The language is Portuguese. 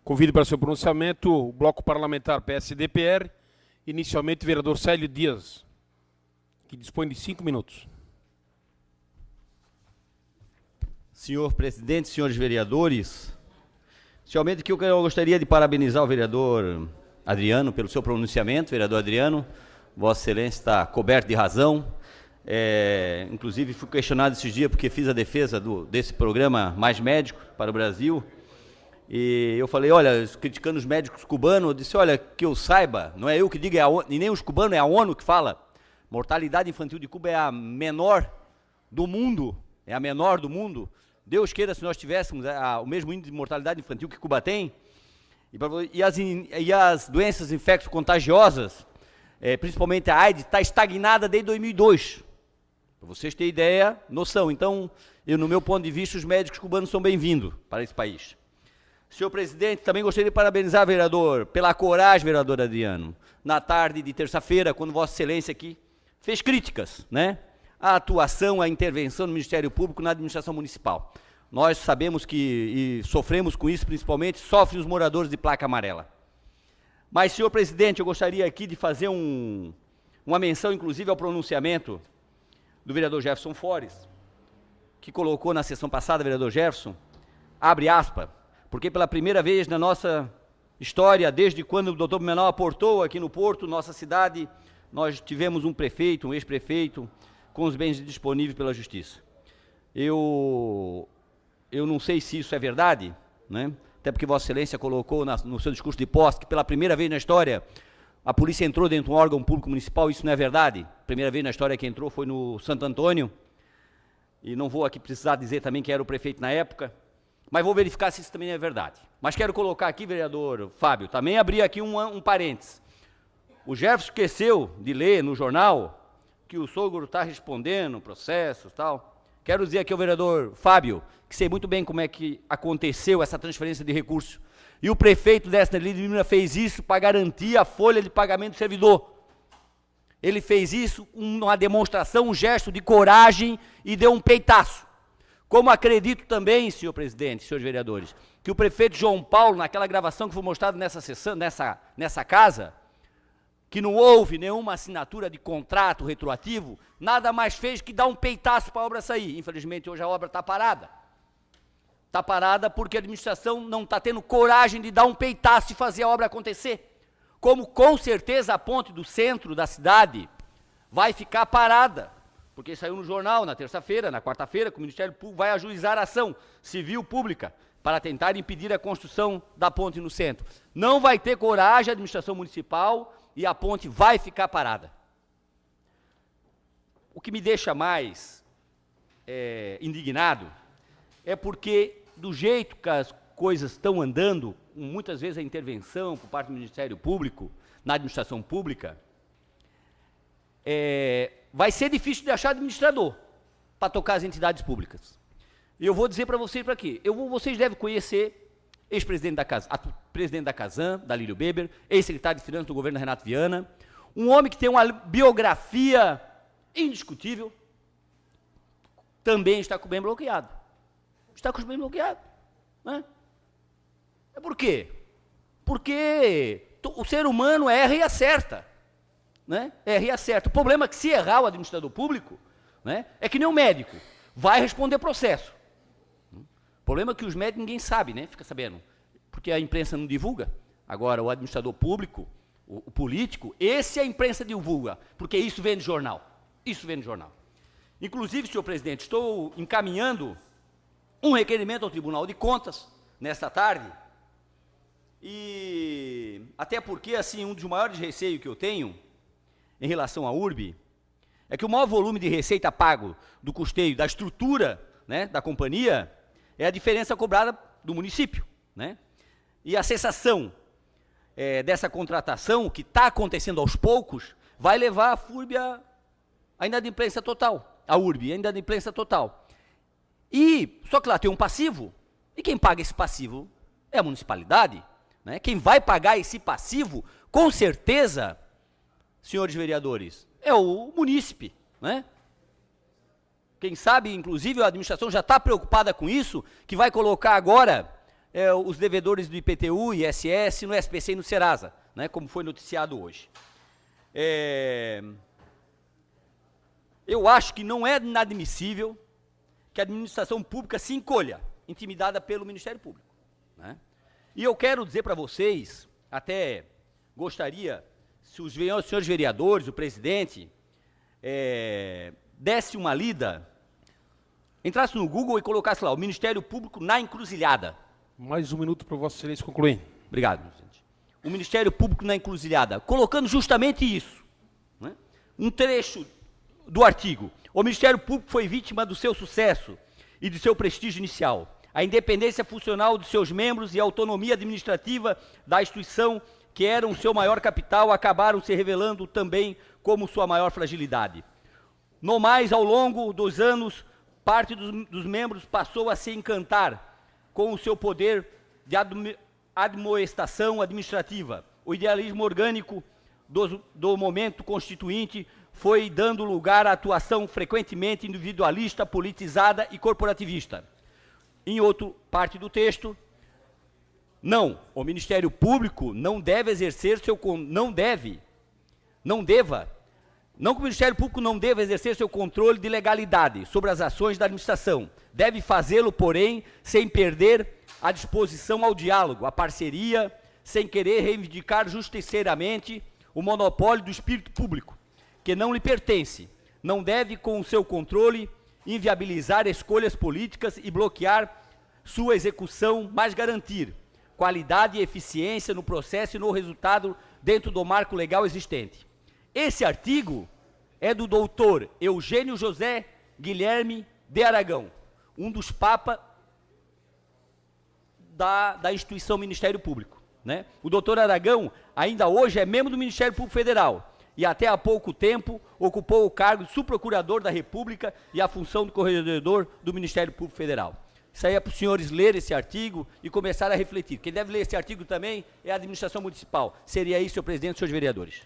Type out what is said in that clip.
Convido para seu pronunciamento o bloco parlamentar PSD-PR, inicialmente o vereador Célio Dias, que dispõe de 5 minutos. Senhor presidente, senhores vereadores, inicialmente que eu gostaria de parabenizar o vereador Adriano pelo seu pronunciamento. Vereador Adriano, Vossa Excelência está coberto de razão. Inclusive fui questionado esses dias porque fiz a defesa desse programa Mais Médico para o Brasil. E eu falei, olha, criticando os médicos cubanos, eu disse, olha, que eu saiba, não é eu que digo, e nem os cubanos, é a ONU que fala, mortalidade infantil de Cuba é a menor do mundo, é a menor do mundo. Deus queira se nós tivéssemos o mesmo índice de mortalidade infantil que Cuba tem. E as doenças infecto-contagiosas, principalmente a AIDS, está estagnada desde 2002. Para vocês terem ideia, noção. Então, no meu ponto de vista, os médicos cubanos são bem-vindos para esse país. Senhor presidente, também gostaria de parabenizar, vereador, pela coragem, vereador Adriano, na tarde de terça-feira, quando Vossa Excelência aqui fez críticas, né, à atuação, à intervenção do Ministério Público na administração municipal. Nós sabemos que, e sofremos com isso, principalmente, sofrem os moradores de placa amarela. Mas, senhor presidente, eu gostaria aqui de fazer uma menção, inclusive, ao pronunciamento do vereador Jefferson Fores, que colocou na sessão passada, vereador Jefferson, abre aspas, porque pela primeira vez na nossa história, desde quando o doutor Blumenau aportou aqui no Porto, nossa cidade, nós tivemos um prefeito, um ex-prefeito, com os bens disponíveis pela Justiça. Eu não sei se isso é verdade, né? Até porque Vossa Excelência colocou no seu discurso de posse que pela primeira vez na história a polícia entrou dentro de um órgão público municipal, isso não é verdade. Primeira vez na história que entrou foi no Santo Antônio, e não vou aqui precisar dizer também quem era o prefeito na época, mas vou verificar se isso também é verdade. Mas quero colocar aqui, vereador Fábio, também abrir aqui um parênteses. O Jefferson esqueceu de ler no jornal que o sogro está respondendo processos e tal. Quero dizer aqui ao vereador Fábio, que sei muito bem como é que aconteceu essa transferência de recursos. E o prefeito desta Lima fez isso para garantir a folha de pagamento do servidor. Ele fez isso, uma demonstração, um gesto de coragem e deu um peitaço. Como acredito também, senhor presidente, senhores vereadores, que o prefeito João Paulo, naquela gravação que foi mostrada nessa sessão, nessa casa, que não houve nenhuma assinatura de contrato retroativo, nada mais fez que dar um peitaço para a obra sair. Infelizmente, hoje a obra está parada. Está parada porque a administração não está tendo coragem de dar um peitaço e fazer a obra acontecer. Como, com certeza, a ponte do centro da cidade vai ficar parada. Porque saiu no jornal na terça-feira, na quarta-feira, que o Ministério Público vai ajuizar a ação civil pública para tentar impedir a construção da ponte no centro. Não vai ter coragem a administração municipal e a ponte vai ficar parada. O que me deixa mais indignado é porque, do jeito que as coisas estão andando, muitas vezes a intervenção por parte do Ministério Público, na administração pública, vai ser difícil de achar administrador para tocar as entidades públicas. E eu vou dizer para vocês para quê. Vocês devem conhecer ex-presidente presidente da Casan, da Lírio Beber, ex-secretário de Finanças do governo Renato Viana, um homem que tem uma biografia indiscutível, também está com o bem bloqueado. Está com o bem bloqueado. Né? Por quê? Porque o ser humano erra e acerta. Né? Erra e acerta. O problema é que se errar o administrador público, né, é que nem o médico, vai responder processo. O problema é que os médicos ninguém sabe, né? Fica sabendo, porque a imprensa não divulga. Agora, o administrador público, o político, esse a imprensa divulga, porque isso vem no jornal. Isso vem no jornal. Inclusive, senhor presidente, estou encaminhando um requerimento ao Tribunal de Contas, nesta tarde, e até porque, assim, um dos maiores receios que eu tenho em relação à URB, é que o maior volume de receita pago do custeio da estrutura, né, da companhia, é a diferença cobrada do município, né? E a cessação dessa contratação, que está acontecendo aos poucos, vai levar a FURB a inadimplência total, a URB a inadimplência total. Só que lá tem um passivo, e quem paga esse passivo é a municipalidade, né? Quem vai pagar esse passivo, com certeza, senhores vereadores, é o munícipe, né? Quem sabe, inclusive, a administração já está preocupada com isso, que vai colocar agora os devedores do IPTU, ISS, no SPC e no Serasa, né, como foi noticiado hoje. Eu acho que não é inadmissível que a administração pública se encolha, intimidada pelo Ministério Público, né? E eu quero dizer para vocês, até gostaria, se os senhores vereadores, o presidente, desse uma lida, entrasse no Google e colocasse lá, o Ministério Público na encruzilhada. Mais um minuto para Vossa Excelência concluir. Obrigado, presidente. O Ministério Público na encruzilhada, colocando justamente isso, né? Um trecho do artigo. O Ministério Público foi vítima do seu sucesso e de seu prestígio inicial. A independência funcional de seus membros e a autonomia administrativa da instituição, que eram o seu maior capital, acabaram se revelando também como sua maior fragilidade. No mais, ao longo dos anos, parte dos membros passou a se encantar com o seu poder de admoestação administrativa. O idealismo orgânico do momento constituinte foi dando lugar à atuação frequentemente individualista, politizada e corporativista. Em outra parte do texto, o Ministério Público não deve exercer que o Ministério Público não deva exercer seu controle de legalidade sobre as ações da administração. Deve fazê-lo, porém, sem perder a disposição ao diálogo, à parceria, sem querer reivindicar justiceiramente o monopólio do espírito público, que não lhe pertence. Não deve, com o seu controle, inviabilizar escolhas políticas e bloquear sua execução, mas garantir qualidade e eficiência no processo e no resultado dentro do marco legal existente. Esse artigo é do doutor Eugênio José Guilherme de Aragão, um dos papas da instituição Ministério Público, né? O doutor Aragão ainda hoje é membro do Ministério Público Federal e até há pouco tempo ocupou o cargo de subprocurador da República e a função do coordenador do Ministério Público Federal. Isso aí é para os senhores lerem esse artigo e começar a refletir. Quem deve ler esse artigo também é a administração municipal. Seria isso, senhor presidente, senhores vereadores.